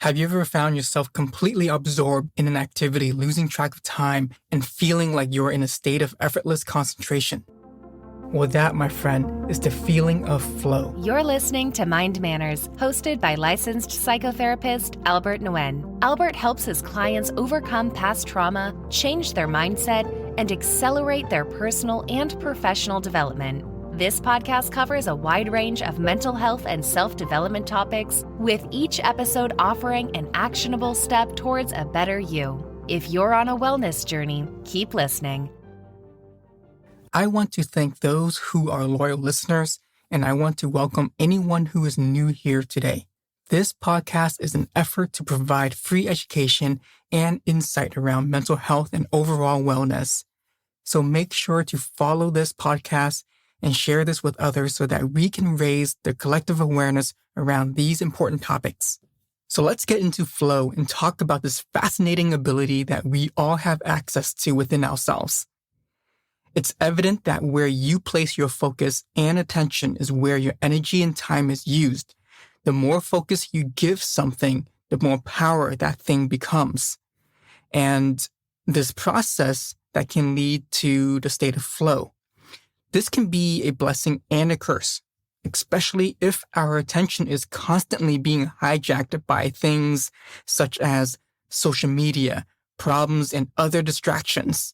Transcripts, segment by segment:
Have you ever found yourself completely absorbed in an activity, losing track of time, and feeling like you're in a state of effortless concentration? Well, that, my friend, is the feeling of flow. You're listening to Mind Manners, hosted by licensed psychotherapist Albert Nguyen. Albert helps his clients overcome past trauma, change their mindset, and accelerate their personal and professional development. This podcast covers a wide range of mental health and self-development topics, with each episode offering an actionable step towards a better you. If you're on a wellness journey, keep listening. I want to thank those who are loyal listeners, and I want to welcome anyone who is new here today. This podcast is an effort to provide free education and insight around mental health and overall wellness. So make sure to follow this podcast and share this with others so that we can raise the collective awareness around these important topics. So let's get into flow and talk about this fascinating ability that we all have access to within ourselves. It's evident that where you place your focus and attention is where your energy and time is used. The more focus you give something, the more power that thing becomes. And this process that can lead to the state of flow. This can be a blessing and a curse, especially if our attention is constantly being hijacked by things such as social media, problems, and other distractions.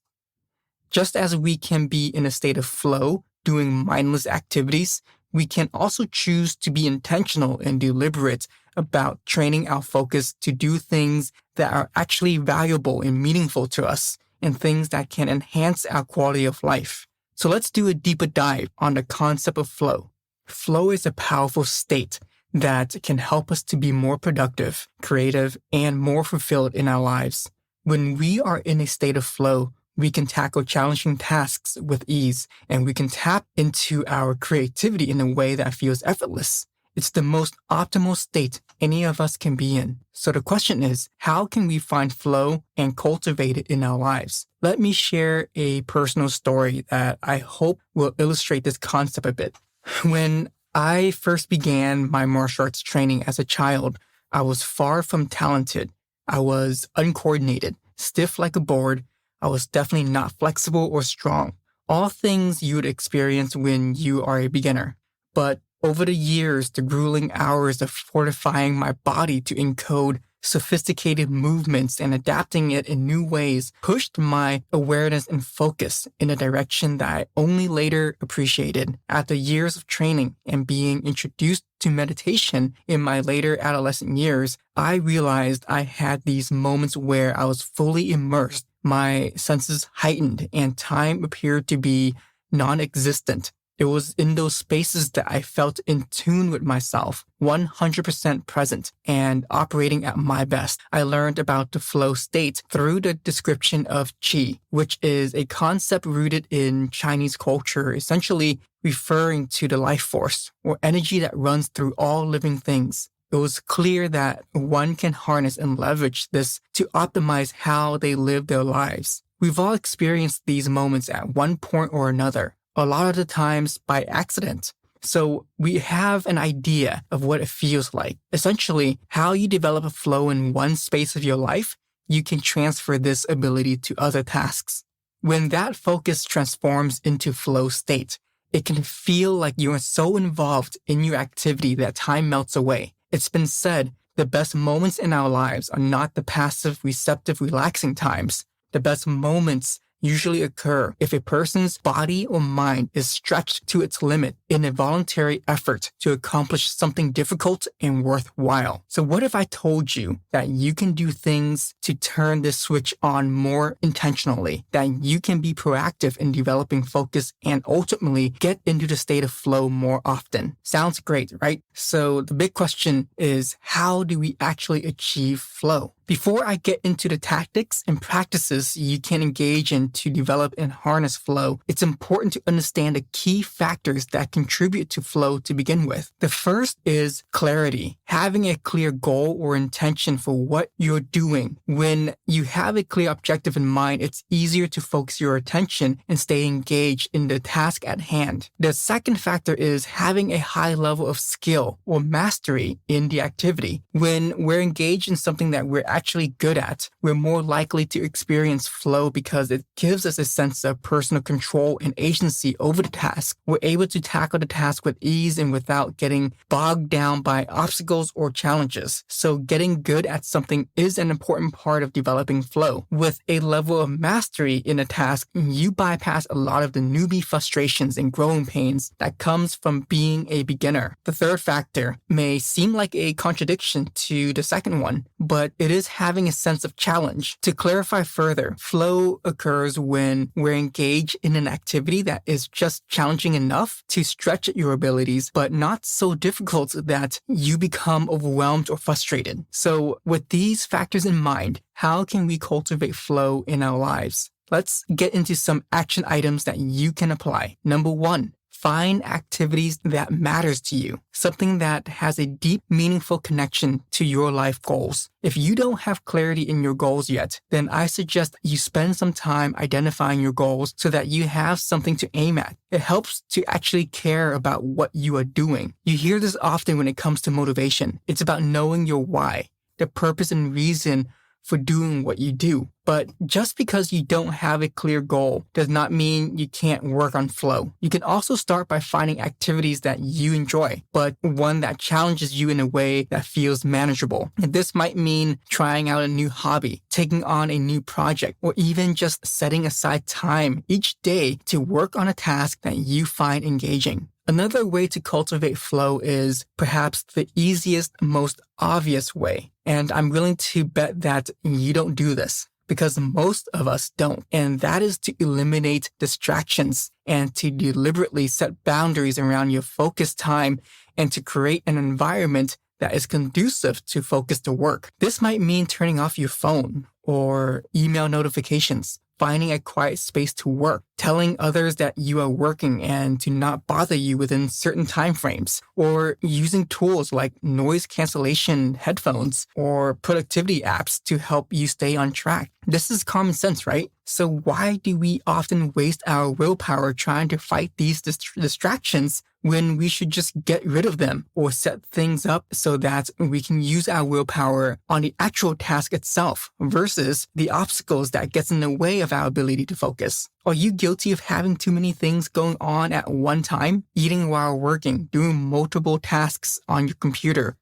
Just as we can be in a state of flow doing mindless activities, we can also choose to be intentional and deliberate about training our focus to do things that are actually valuable and meaningful to us and things that can enhance our quality of life. So let's do a deeper dive on the concept of flow. Flow is a powerful state that can help us to be more productive, creative, and more fulfilled in our lives. When we are in a state of flow, we can tackle challenging tasks with ease, and we can tap into our creativity in a way that feels effortless. It's the most optimal state any of us can be in. So the question is, how can we find flow and cultivate it in our lives? Let me share a personal story that I hope will illustrate this concept a bit. When I first began my martial arts training as a child, I was far from talented. I was uncoordinated, stiff like a board. I was definitely not flexible or strong. All things you would experience when you are a beginner. But over the years, the grueling hours of fortifying my body to encode sophisticated movements and adapting it in new ways pushed my awareness and focus in a direction that I only later appreciated. After years of training and being introduced to meditation in my later adolescent years, I realized I had these moments where I was fully immersed. My senses heightened and time appeared to be non-existent. It was in those spaces that I felt in tune with myself, 100% present and operating at my best. I learned about the flow state through the description of qi, which is a concept rooted in Chinese culture, essentially referring to the life force or energy that runs through all living things. It was clear that one can harness and leverage this to optimize how they live their lives. We've all experienced these moments at one point or another, a lot of the times by accident. So we have an idea of what it feels like. Essentially, how you develop a flow in one space of your life, you can transfer this ability to other tasks. When that focus transforms into flow state, it can feel like you are so involved in your activity that time melts away. It's been said, the best moments in our lives are not the passive, receptive, relaxing times. The best moments usually occur if a person's body or mind is stretched to its limit in a voluntary effort to accomplish something difficult and worthwhile. So what if I told you that you can do things to turn this switch on more intentionally, that you can be proactive in developing focus and ultimately get into the state of flow more often? Sounds great, right? So the big question is, how do we actually achieve flow? Before I get into the tactics and practices you can engage in to develop and harness flow, it's important to understand the key factors that contribute to flow to begin with. The first is clarity, having a clear goal or intention for what you're doing. When you have a clear objective in mind, it's easier to focus your attention and stay engaged in the task at hand. The second factor is having a high level of skill or mastery in the activity. When we're engaged in something that we're actually good at, we're more likely to experience flow because it gives us a sense of personal control and agency over the task. We're able to tackle the task with ease and without getting bogged down by obstacles or challenges. So getting good at something is an important part of developing flow. With a level of mastery in a task, you bypass a lot of the newbie frustrations and growing pains that comes from being a beginner. The third factor may seem like a contradiction to the second one, but it is having a sense of challenge. To clarify further, flow occurs when we're engaged in an activity that is just challenging enough to stretch your abilities, but not so difficult that you become overwhelmed or frustrated. So with these factors in mind, how can we cultivate flow in our lives? Let's get into some action items that you can apply. Number 1. Find activities that matters to you, something that has a deep, meaningful connection to your life goals. If you don't have clarity in your goals yet, then I suggest you spend some time identifying your goals so that you have something to aim at. It helps to actually care about what you are doing. You hear this often when it comes to motivation. It's about knowing your why, the purpose and reason for doing what you do. But just because you don't have a clear goal does not mean you can't work on flow. You can also start by finding activities that you enjoy, but one that challenges you in a way that feels manageable. And this might mean trying out a new hobby, taking on a new project, or even just setting aside time each day to work on a task that you find engaging. Another way to cultivate flow is perhaps the easiest, most obvious way. And I'm willing to bet that you don't do this because most of us don't. And that is to eliminate distractions and to deliberately set boundaries around your focus time and to create an environment that is conducive to focused work. This might mean turning off your phone or email notifications, finding a quiet space to work, telling others that you are working and to not bother you within certain time frames, or using tools like noise cancellation headphones or productivity apps to help you stay on track. This is common sense, right? So why do we often waste our willpower trying to fight these distractions when we should just get rid of them or set things up so that we can use our willpower on the actual task itself versus the obstacles that gets in the way of our ability to focus? Are you guilty of having too many things going on at one time? Eating while working, doing multiple tasks on your computer?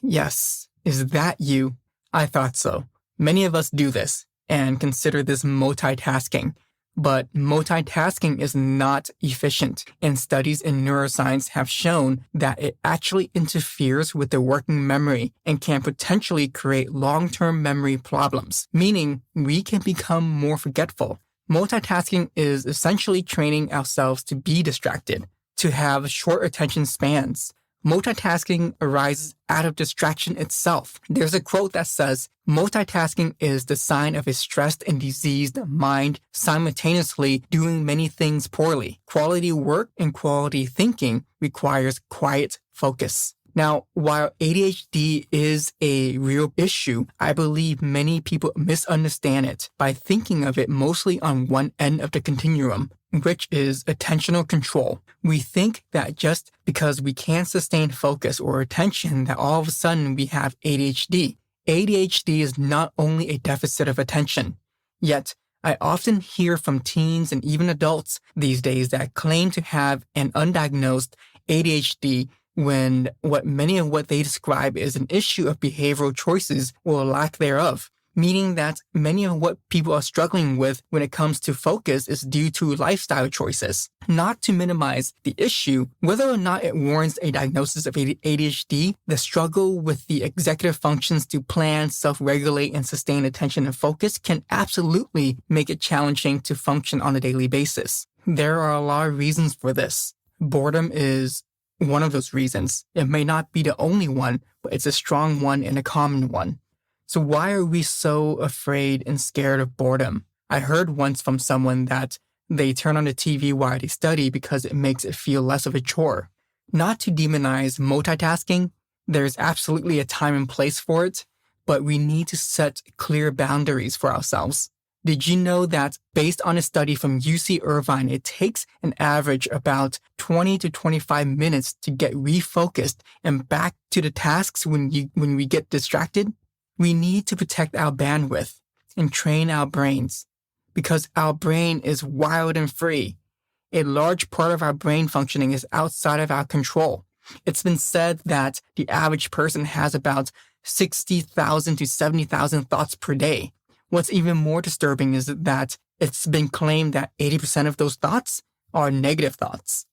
Yes. Is that you? I thought so. Many of us do this and consider this multitasking. But multitasking is not efficient, and studies in neuroscience have shown that it actually interferes with the working memory and can potentially create long-term memory problems, meaning we can become more forgetful. Multitasking is essentially training ourselves to be distracted, to have short attention spans. Multitasking arises out of distraction itself. There's a quote that says, "Multitasking is the sign of a stressed and diseased mind simultaneously doing many things poorly. Quality work and quality thinking requires quiet focus." Now, while ADHD is a real issue, I believe many people misunderstand it by thinking of it mostly on one end of the continuum, which is attentional control. We think that just because we can't sustain focus or attention that all of a sudden we have ADHD. ADHD is not only a deficit of attention. Yet, I often hear from teens and even adults these days that claim to have an undiagnosed ADHD when many of what they describe is an issue of behavioral choices or lack thereof, meaning that many of what people are struggling with when it comes to focus is due to lifestyle choices. Not to minimize the issue, whether or not it warrants a diagnosis of ADHD, the struggle with the executive functions to plan, self-regulate, and sustain attention and focus can absolutely make it challenging to function on a daily basis. There are a lot of reasons for this. Boredom is one of those reasons. It may not be the only one, but it's a strong one and a common one. So why are we so afraid and scared of boredom? I heard once from someone that they turn on the TV while they study because it makes it feel less of a chore. Not to demonize multitasking, there's absolutely a time and place for it, but we need to set clear boundaries for ourselves. Did you know that based on a study from UC Irvine, it takes an average about 20 to 25 minutes to get refocused and back to the tasks when we get distracted? We need to protect our bandwidth and train our brains because our brain is wild and free. A large part of our brain functioning is outside of our control. It's been said that the average person has about 60,000 to 70,000 thoughts per day. What's even more disturbing is that it's been claimed that 80% of those thoughts are negative thoughts.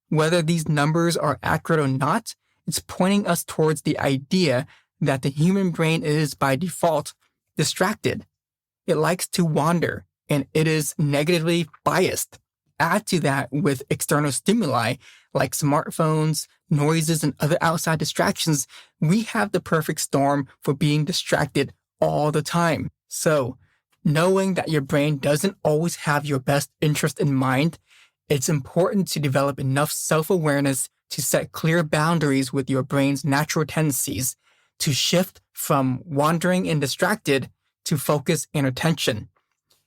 Whether these numbers are accurate or not, it's pointing us towards the idea that the human brain is by default distracted. It likes to wander, and it is negatively biased. Add to that with external stimuli like smartphones, noises, and other outside distractions, we have the perfect storm for being distracted all the time. So, knowing that your brain doesn't always have your best interest in mind, it's important to develop enough self-awareness to set clear boundaries with your brain's natural tendencies to shift from wandering and distracted to focus and attention.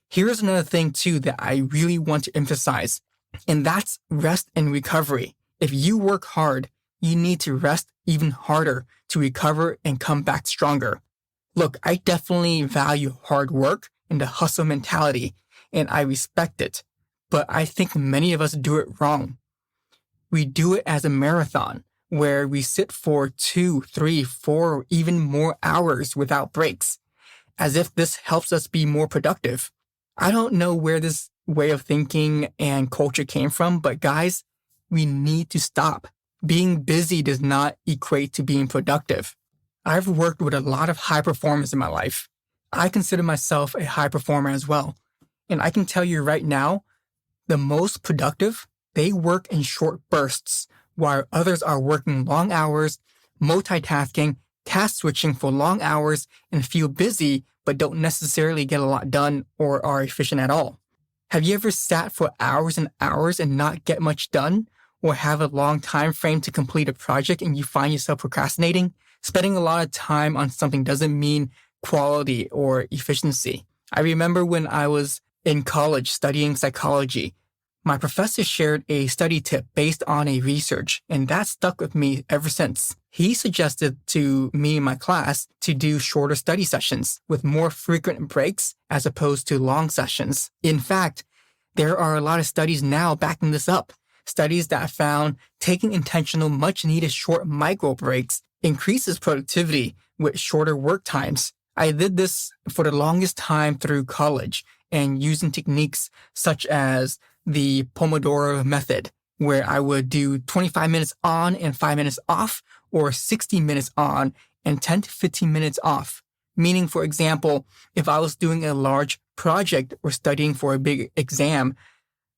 Here's another thing too that I really want to emphasize, and that's rest and recovery. If you work hard, you need to rest even harder to recover and come back stronger. Look, I definitely value hard work and the hustle mentality, and I respect it, but I think many of us do it wrong. We do it as a marathon, where we sit for 2, 3, 4, or even more hours without breaks, as if this helps us be more productive. I don't know where this way of thinking and culture came from, but guys, we need to stop. Being busy does not equate to being productive. I've worked with a lot of high performers in my life. I consider myself a high performer as well. And I can tell you right now, the most productive, they work in short bursts, while others are working long hours, multitasking, task switching for long hours, and feel busy but don't necessarily get a lot done or are efficient at all. Have you ever sat for hours and hours and not get much done, or have a long time frame to complete a project and you find yourself procrastinating? Spending a lot of time on something doesn't mean quality or efficiency. I remember when I was in college studying psychology, my professor shared a study tip based on a research, and that stuck with me ever since. He suggested to me and my class to do shorter study sessions with more frequent breaks as opposed to long sessions. In fact, there are a lot of studies now backing this up. Studies that found taking intentional, much-needed short micro breaks increases productivity with shorter work times. I did this for the longest time through college and using techniques such as the Pomodoro method, where I would do 25 minutes on and 5 minutes off, or 60 minutes on and 10 to 15 minutes off. Meaning, for example, if I was doing a large project or studying for a big exam,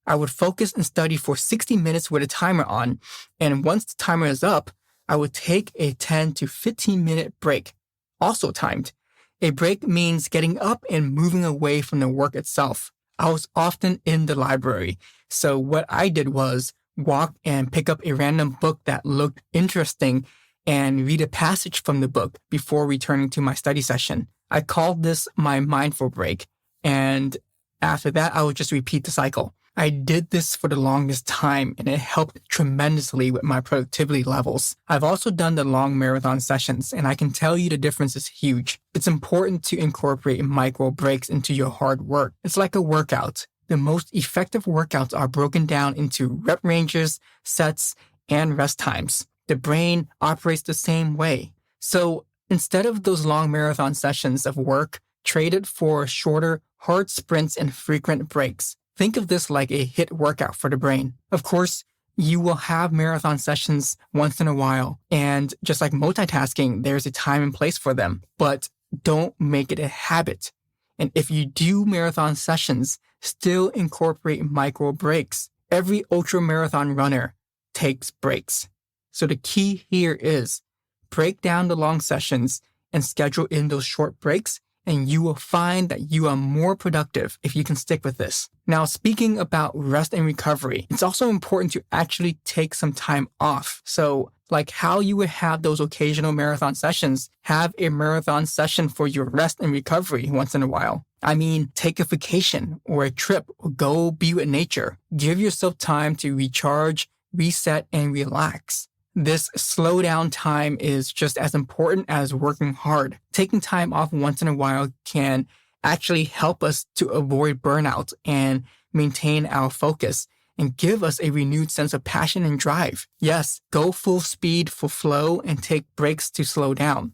I would focus and study for 60 minutes with a timer on, and once the timer is up, I would take a 10 to 15 minute break, also timed. A break means getting up and moving away from the work itself. I was often in the library, so what I did was walk and pick up a random book that looked interesting and read a passage from the book before returning to my study session. I called this my mindful break, and after that, I would just repeat the cycle. I did this for the longest time, and it helped tremendously with my productivity levels. I've also done the long marathon sessions, and I can tell you the difference is huge. It's important to incorporate micro breaks into your hard work. It's like a workout. The most effective workouts are broken down into rep ranges, sets, and rest times. The brain operates the same way. So instead of those long marathon sessions of work, trade it for shorter, hard sprints and frequent breaks. Think of this like a HIIT workout for the brain. Of course, you will have marathon sessions once in a while, and just like multitasking, there's a time and place for them, but don't make it a habit. And if you do marathon sessions, still incorporate micro breaks. Every ultra marathon runner takes breaks. So the key here is break down the long sessions and schedule in those short breaks, and you will find that you are more productive if you can stick with this. Now, speaking about rest and recovery, it's also important to actually take some time off. So, like how you would have those occasional marathon sessions, have a marathon session for your rest and recovery once in a while. I mean, take a vacation or a trip or go be with nature. Give yourself time to recharge, reset, and relax. This slow down time is just as important as working hard. Taking time off once in a while can actually help us to avoid burnout and maintain our focus and give us a renewed sense of passion and drive. Yes, go full speed for flow and take breaks to slow down.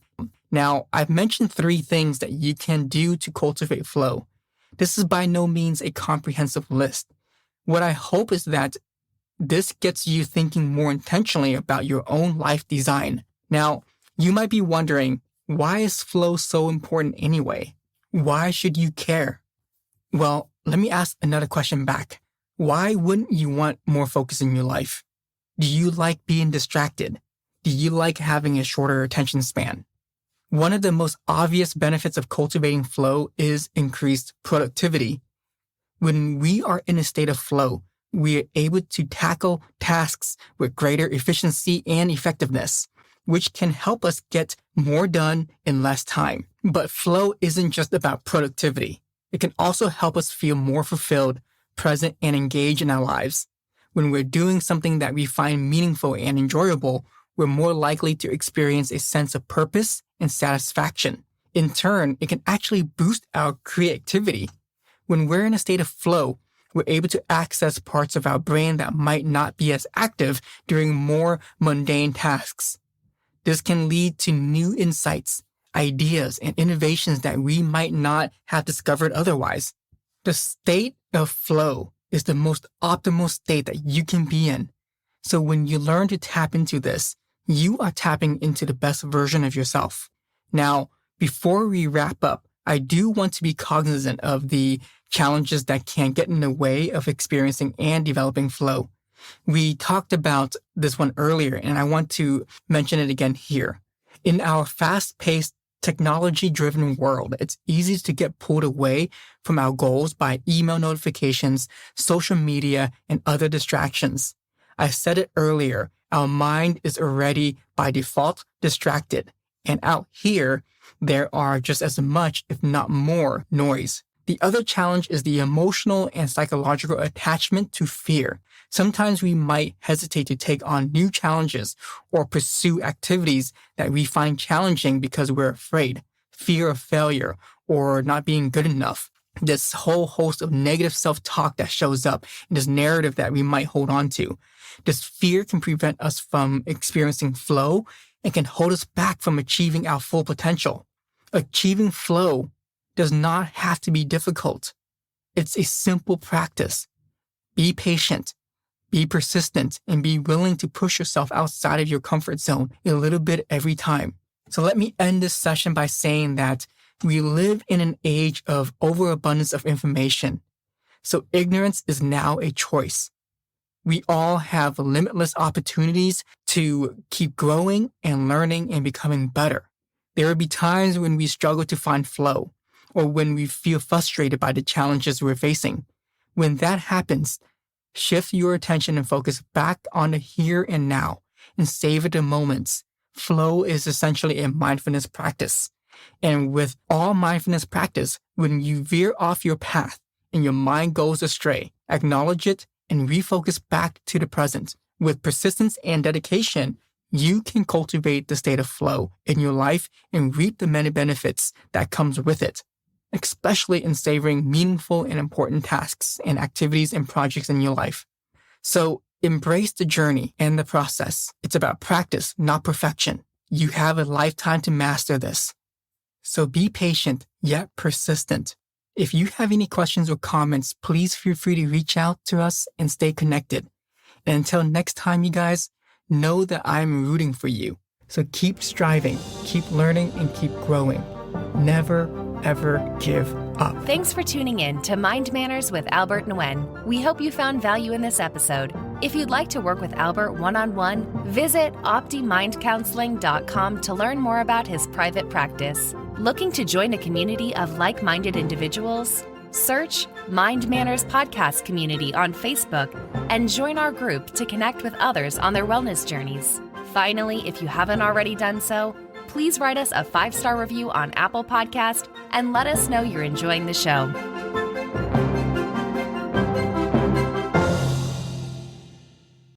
Now, I've mentioned 3 things that you can do to cultivate flow. This is by no means a comprehensive list. What I hope is that this gets you thinking more intentionally about your own life design. Now, you might be wondering, why is flow so important anyway? Why should you care? Well, let me ask another question back. Why wouldn't you want more focus in your life? Do you like being distracted? Do you like having a shorter attention span? One of the most obvious benefits of cultivating flow is increased productivity. When we are in a state of flow, we are able to tackle tasks with greater efficiency and effectiveness, which can help us get more done in less time. But flow isn't just about productivity. It can also help us feel more fulfilled, present, and engaged in our lives. When we're doing something that we find meaningful and enjoyable, we're more likely to experience a sense of purpose and satisfaction. In turn, it can actually boost our creativity. When we're in a state of flow, we're able to access parts of our brain that might not be as active during more mundane tasks. This can lead to new insights, ideas, and innovations that we might not have discovered otherwise. The state of flow is the most optimal state that you can be in. So when you learn to tap into this, you are tapping into the best version of yourself. Now, before we wrap up, I do want to be cognizant of the challenges that can get in the way of experiencing and developing flow. We talked about this one earlier, and I want to mention it again here. In our fast-paced, technology-driven world, it's easy to get pulled away from our goals by email notifications, social media, and other distractions. I said it earlier, our mind is already by default distracted, and out here, there are just as much, if not more, noise. The other challenge is the emotional and psychological attachment to fear. Sometimes we might hesitate to take on new challenges or pursue activities that we find challenging because we're afraid, fear of failure, or not being good enough. This whole host of negative self-talk that shows up in this narrative that we might hold on to. This fear can prevent us from experiencing flow and can hold us back from achieving our full potential. Achieving flow does not have to be difficult. It's a simple practice. Be patient, be persistent, and be willing to push yourself outside of your comfort zone a little bit every time. So let me end this session by saying that we live in an age of overabundance of information. So ignorance is now a choice. We all have limitless opportunities to keep growing and learning and becoming better. There will be times when we struggle to find flow, or when we feel frustrated by the challenges we're facing. When that happens, shift your attention and focus back on the here and now and savor the moments. Flow is essentially a mindfulness practice. And with all mindfulness practice, when you veer off your path and your mind goes astray, acknowledge it and refocus back to the present. With persistence and dedication, you can cultivate the state of flow in your life and reap the many benefits that comes with it, especially in savoring meaningful and important tasks and activities and projects in your life. So embrace the journey and the process. It's about practice, not perfection. You have a lifetime to master this. So be patient, yet persistent. If you have any questions or comments, please feel free to reach out to us and stay connected. And until next time, you guys, know that I'm rooting for you. So keep striving, keep learning, and keep growing. Never, ever give up. Thanks for tuning in to Mind Manners with Albert Nguyen. We hope you found value in this episode. If you'd like to work with Albert one-on-one, visit optimindcounseling.com to learn more about his private practice. Looking to join a community of like-minded individuals? Search Mind Manners Podcast Community on Facebook and join our group to connect with others on their wellness journeys. Finally, if you haven't already done so, please write us a 5-star review on Apple Podcast and let us know you're enjoying the show.